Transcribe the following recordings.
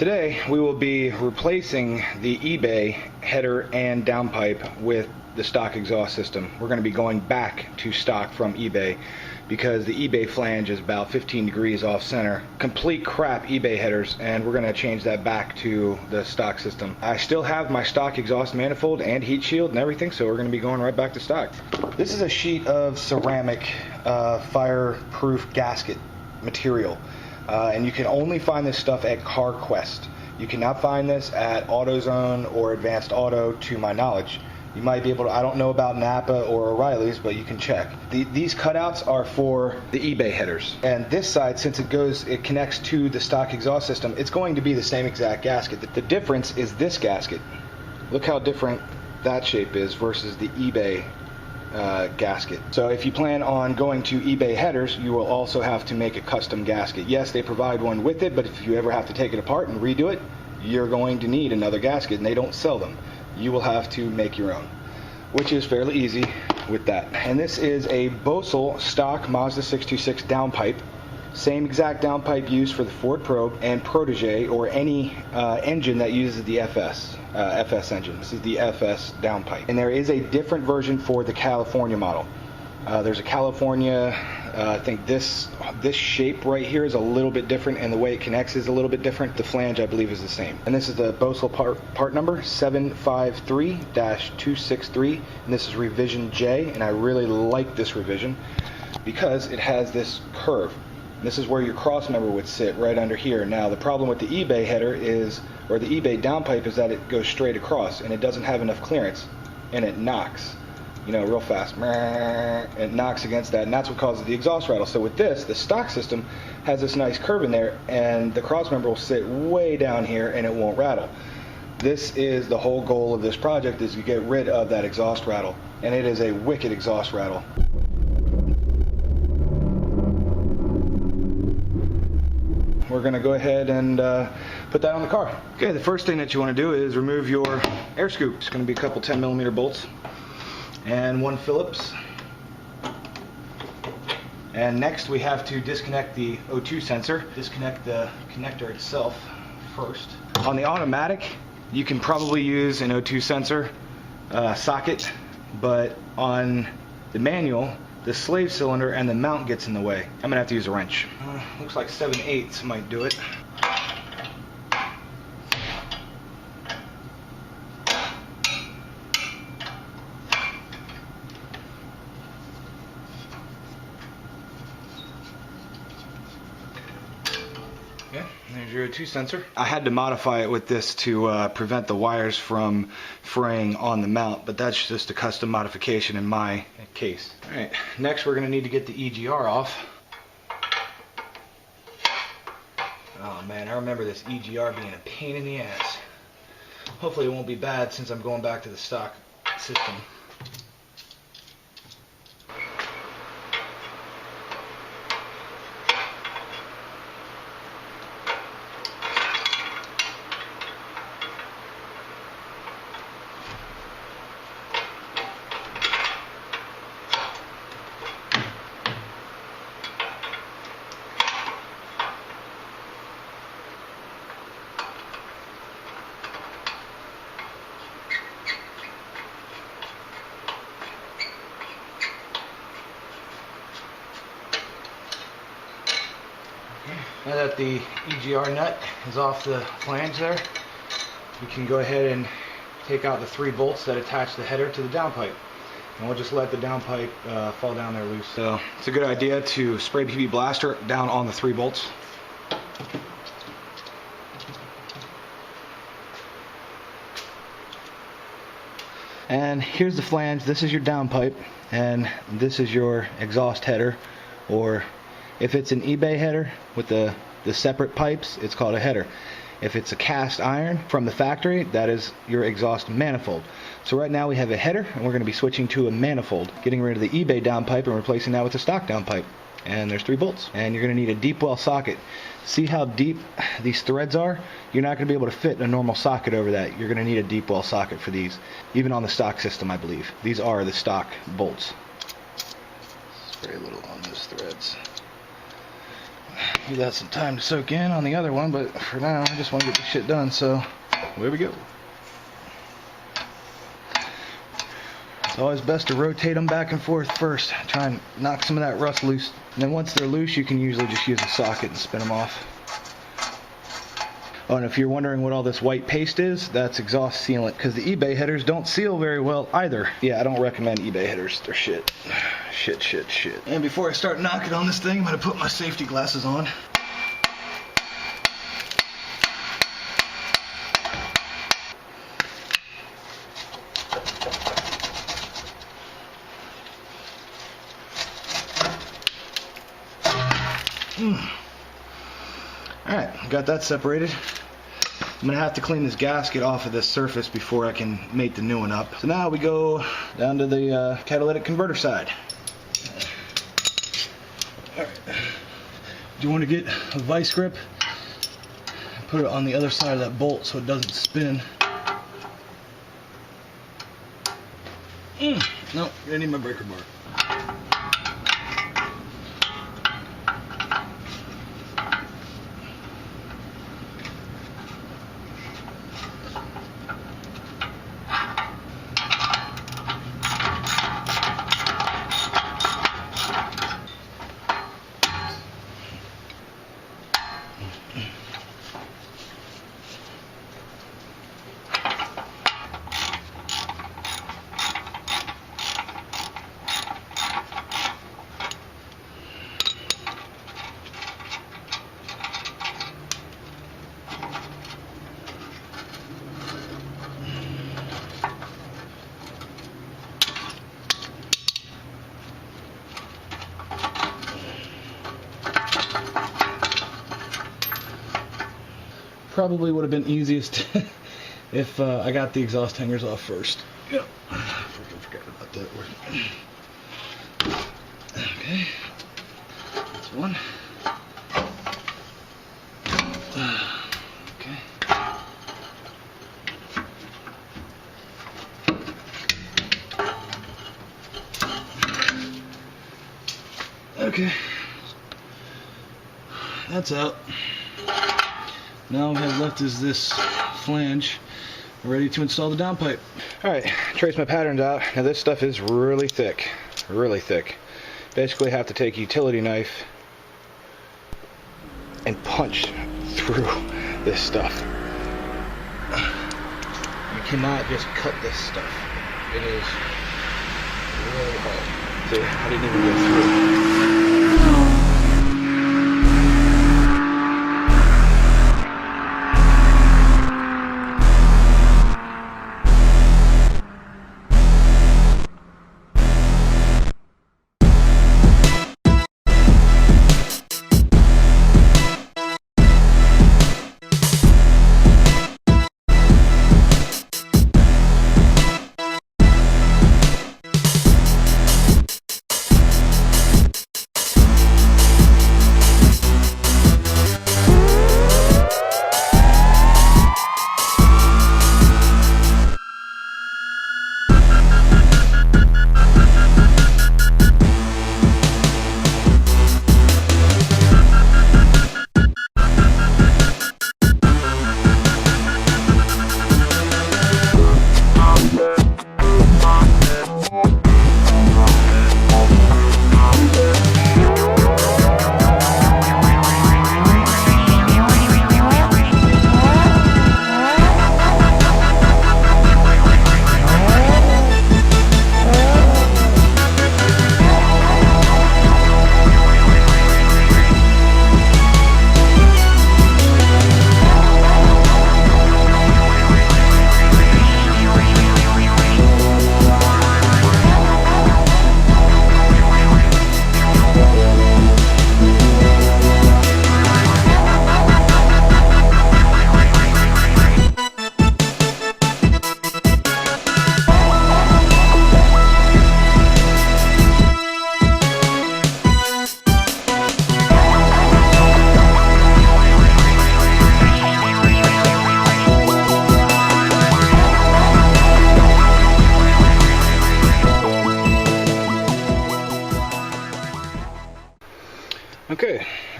Today we will be replacing the eBay header and downpipe with the stock exhaust system. We're going to be going back to stock from eBay because the eBay flange is about 15 degrees off center. Complete crap eBay headers, and we're going to change that back to the stock system. I still have my stock exhaust manifold and heat shield and everything, so we're going to be going right back to stock. This is a sheet of ceramic fireproof gasket material. And you can only find this stuff at CarQuest. You cannot find this at AutoZone or Advanced Auto, to my knowledge. You might be able to, I don't know about Napa or O'Reilly's, but you can check. These cutouts are for the eBay headers. And this side, since it connects to the stock exhaust system, it's going to be the same exact gasket. The difference is this gasket. Look how different that shape is versus the eBay gasket. So if you plan on going to eBay headers, you will also have to make a custom gasket. Yes, they provide one with it, but if you ever have to take it apart and redo it, you're going to need another gasket, and they don't sell them. You will have to make your own, which is fairly easy with that. And this is a Bosel stock Mazda 626 downpipe. Same exact downpipe used for the Ford Probe and Protege, or any engine that uses the FS engine. This is the FS downpipe. And there is a different version for the California model. There's a California, I think this shape right here is a little bit different, and the way it connects is a little bit different. The flange, I believe, is the same. And this is the Bosel part number 753-263, and this is revision J, and I really like this revision because it has this curve. This is where your cross member would sit, right under here. Now the problem with the eBay header is, or the eBay downpipe, is that it goes straight across and it doesn't have enough clearance, and it knocks, you know, real fast. It knocks against that, and that's what causes the exhaust rattle. So with this, the stock system has this nice curve in there, and the cross member will sit way down here and it won't rattle. This is the whole goal of this project, is to get rid of that exhaust rattle, and it is a wicked exhaust rattle. We're going to go ahead and put that on the car. Okay, the first thing that you want to do is remove your air scoop. It's going to be a couple 10mm bolts and one Phillips. And next we have to disconnect the O2 sensor. Disconnect the connector itself first. On the automatic, you can probably use an O2 sensor socket, but on the manual, the slave cylinder and the mount gets in the way. I'm gonna have to use a wrench. Looks like 7/8 might do it. Okay, there's your O2 sensor. I had to modify it with this to prevent the wires from fraying on the mount, but that's just a custom modification in my case. Alright, next we're going to need to get the EGR off. Oh man, I remember this EGR being a pain in the ass. Hopefully it won't be bad since I'm going back to the stock system. Now that the EGR nut is off the flange there, we can go ahead and take out the 3 bolts that attach the header to the downpipe. And we'll just let the downpipe fall down there loose. So it's a good idea to spray PB blaster down on the 3 bolts. And here's the flange. This is your downpipe, and this is your exhaust header, or if it's an eBay header with the separate pipes, it's called a header. If it's a cast iron from the factory, that is your exhaust manifold. So right now we have a header, and we're going to be switching to a manifold, getting rid of the eBay downpipe and replacing that with a stock downpipe. And there's 3 bolts. And you're going to need a deep well socket. See how deep these threads are? You're not going to be able to fit a normal socket over that. You're going to need a deep well socket for these, even on the stock system, I believe. These are the stock bolts. Very little on those threads. Give that some time to soak in on the other one, but for now I just want to get this shit done, so there we go. It's always best to rotate them back and forth first. Try and knock some of that rust loose. And then once they're loose, you can usually just use a socket and spin them off. Oh, and if you're wondering what all this white paste is, that's exhaust sealant, because the eBay headers don't seal very well either. Yeah, I don't recommend eBay headers. They're shit. Shit. And before I start knocking on this thing, I'm going to put my safety glasses on. Alright, got that separated. I'm going to have to clean this gasket off of this surface before I can mate the new one up. So now we go down to the catalytic converter side. Alright. Do you want to get a vice grip? Put it on the other side of that bolt so it doesn't spin. No, I need my breaker bar. Probably would have been easiest if I got the exhaust hangers off first. Yep. Freaking forgot about that word. Okay. That's one. Okay. Okay. That's out. Now all we have left is this flange, ready to install the downpipe. Alright, trace my patterns out. Now this stuff is really thick. Really thick. Basically have to take a utility knife and punch through this stuff. You cannot just cut this stuff. It is really hard. See, I didn't even go through.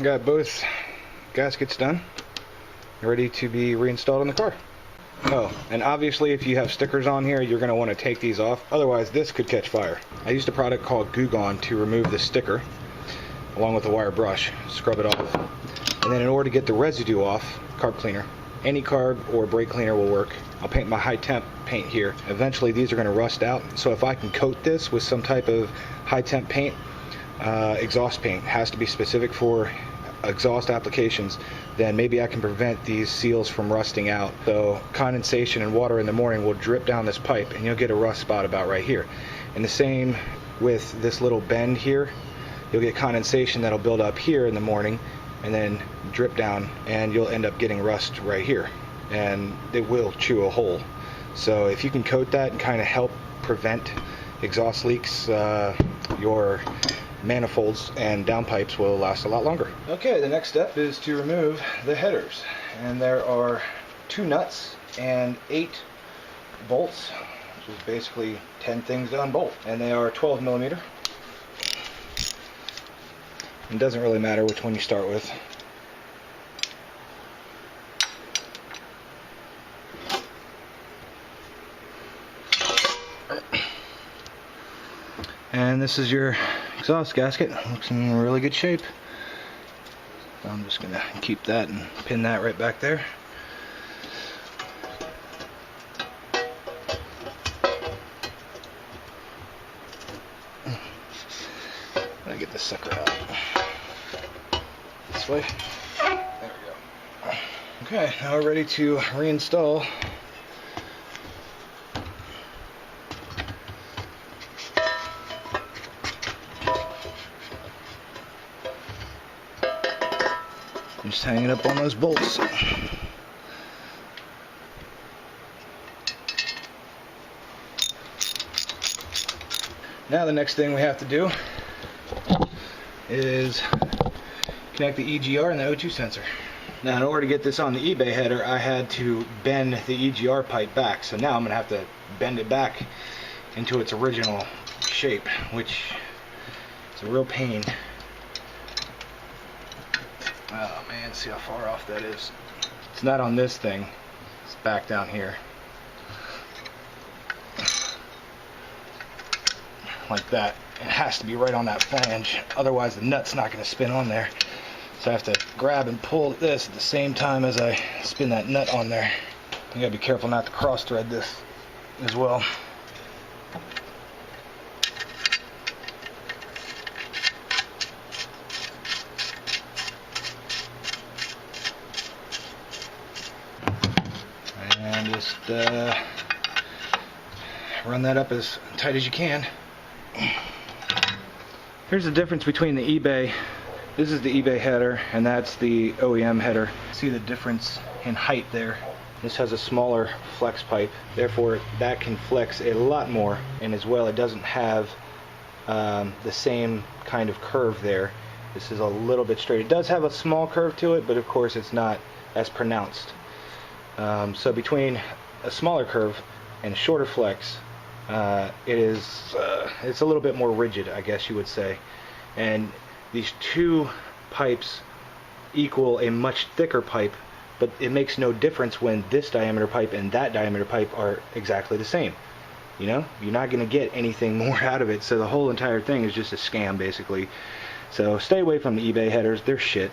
I got both gaskets done, ready to be reinstalled in the car. Oh, and obviously if you have stickers on here, you're going to want to take these off, otherwise this could catch fire. I used a product called Goo Gone to remove the sticker, along with a wire brush, scrub it off. And then in order to get the residue off, carb cleaner, any carb or brake cleaner will work. I'll paint my high temp paint here. Eventually these are going to rust out, so if I can coat this with some type of high temp paint, exhaust paint has to be specific for exhaust applications, then maybe I can prevent these seals from rusting out. So condensation and water in the morning will drip down this pipe and you'll get a rust spot about right here. And the same with this little bend here. You'll get condensation that'll build up here in the morning and then drip down, and you'll end up getting rust right here, and it will chew a hole. So if you can coat that and kind of help prevent exhaust leaks, your manifolds and downpipes will last a lot longer. Okay, the next step is to remove the headers, and there are 2 nuts and 8 bolts, which is basically 10 things to unbolt, and they are 12 millimeter. It doesn't really matter which one you start with. And this is your exhaust gasket. Looks in really good shape. So I'm just going to keep that and pin that right back there. Gotta get this sucker out. This way. There we go. Okay, now we're ready to reinstall. Just hang it up on those bolts. Now the next thing we have to do is connect the EGR and the O2 sensor. Now in order to get this on the eBay header, I had to bend the EGR pipe back. So now I'm going to have to bend it back into its original shape, which is a real pain. Oh man, see how far off that is. It's not on this thing, it's back down here. Like that. It has to be right on that flange, otherwise the nut's not going to spin on there. So I have to grab and pull this at the same time as I spin that nut on there. You gotta be careful not to cross thread this as well. And just run that up as tight as you can. Here's the difference between the eBay. This is the eBay header, and that's the OEM header. See the difference in height there. This has a smaller flex pipe, therefore that can flex a lot more, and as well it doesn't have the same kind of curve there. This is a little bit straight. It does have a small curve to it, but of course it's not as pronounced. So between a smaller curve and a shorter flex, it's a little bit more rigid, I guess you would say. And these 2 pipes equal a much thicker pipe, but it makes no difference when this diameter pipe and that diameter pipe are exactly the same. You know, you're not going to get anything more out of it, so the whole entire thing is just a scam basically. So stay away from the eBay headers, they're shit.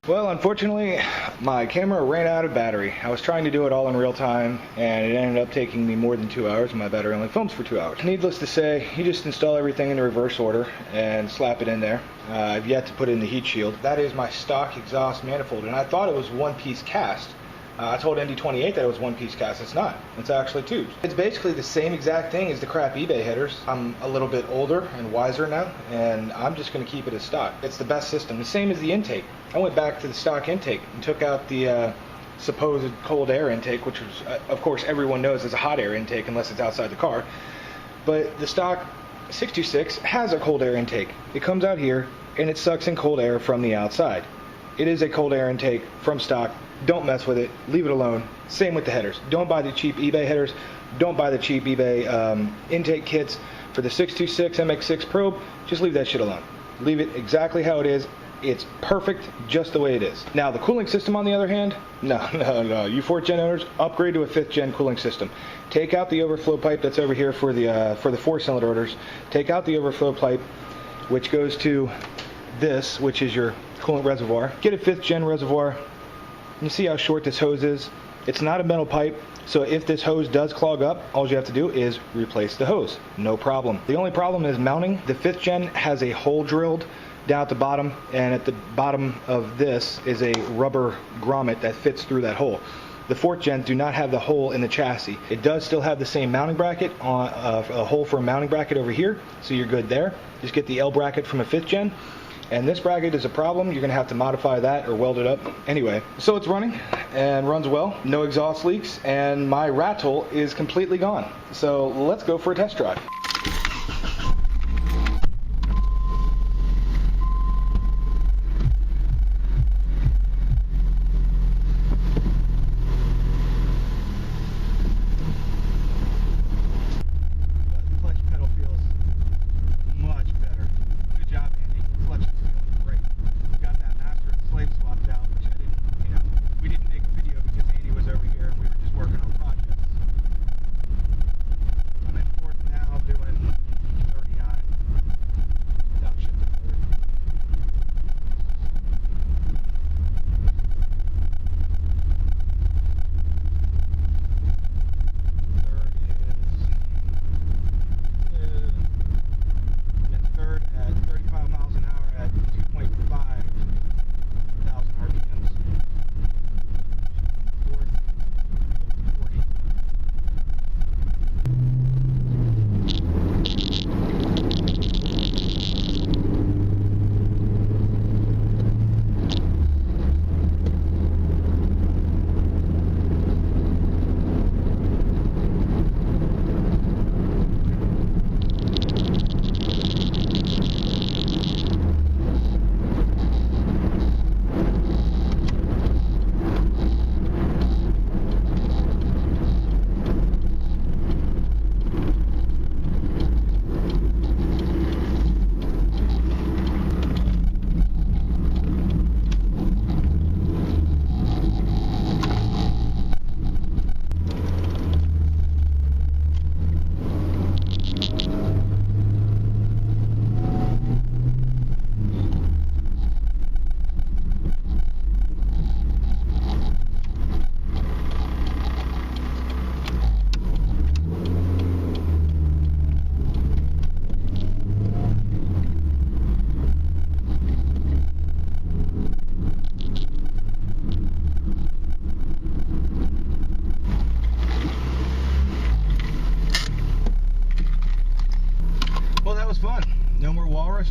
Well, unfortunately, my camera ran out of battery. I was trying to do it all in real time, and it ended up taking me more than 2 hours, and my battery only films for 2 hours. Needless to say, you just install everything in the reverse order and slap it in there. I've yet to put in the heat shield. That is my stock exhaust manifold, and I thought it was one-piece cast. I told ND28 that it was one-piece cast. It's not. It's actually tubes. It's basically the same exact thing as the crap eBay headers. I'm a little bit older and wiser now, and I'm just going to keep it as stock. It's the best system. The same as the intake. I went back to the stock intake and took out the supposed cold air intake, which was, of course, everyone knows is a hot air intake unless it's outside the car. But the stock 626 has a cold air intake. It comes out here, and it sucks in cold air from the outside. It is a cold air intake from stock. Don't mess with it. Leave it alone. Same with the headers. Don't buy the cheap eBay headers. Don't buy the cheap eBay intake kits for the 626 MX6 probe. Just leave that shit alone. Leave it exactly how it is. It's perfect just the way it is. Now, the cooling system, on the other hand, no. You 4th gen owners, upgrade to a 5th gen cooling system. Take out the overflow pipe that's over here for the 4-cylinder orders. Take out the overflow pipe, which goes to this, which is your coolant reservoir. Get a 5th gen reservoir. You see how short this hose is? It's not a metal pipe, so if this hose does clog up, all you have to do is replace the hose. No problem. The only problem is mounting. The 5th gen has a hole drilled down at the bottom, and at the bottom of this is a rubber grommet that fits through that hole. The 4th gens do not have the hole in the chassis. It does still have the same mounting bracket, on a hole for a mounting bracket over here, so you're good there. Just get the L bracket from a 5th gen. And this bracket is a problem. You're going to have to modify that or weld it up. Anyway, so it's running and runs well. No exhaust leaks, and my rattle is completely gone. So let's go for a test drive.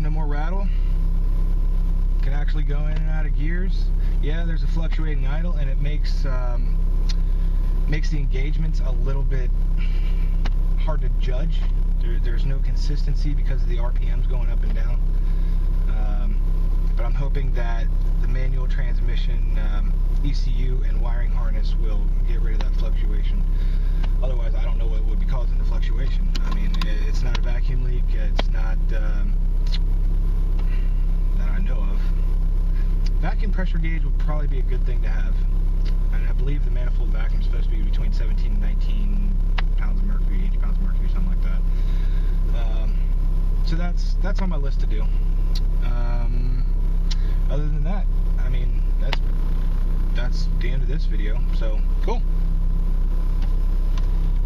No more rattle. Can actually go in and out of gears. Yeah, there's a fluctuating idle, and it makes the engagements a little bit hard to judge. There's no consistency because of the RPMs going up and down. But I'm hoping that the manual transmission ECU and wiring harness will get rid of that fluctuation. Otherwise, I don't know what would be causing the fluctuation. I mean, it's not a vacuum leak. It's not that I know of. Vacuum pressure gauge would probably be a good thing to have. And I believe the manifold vacuum is supposed to be between 17 and 19 pounds of mercury, 80 pounds of mercury, something like that. So that's on my list to do. Other than that, I mean, that's the end of this video. So, cool.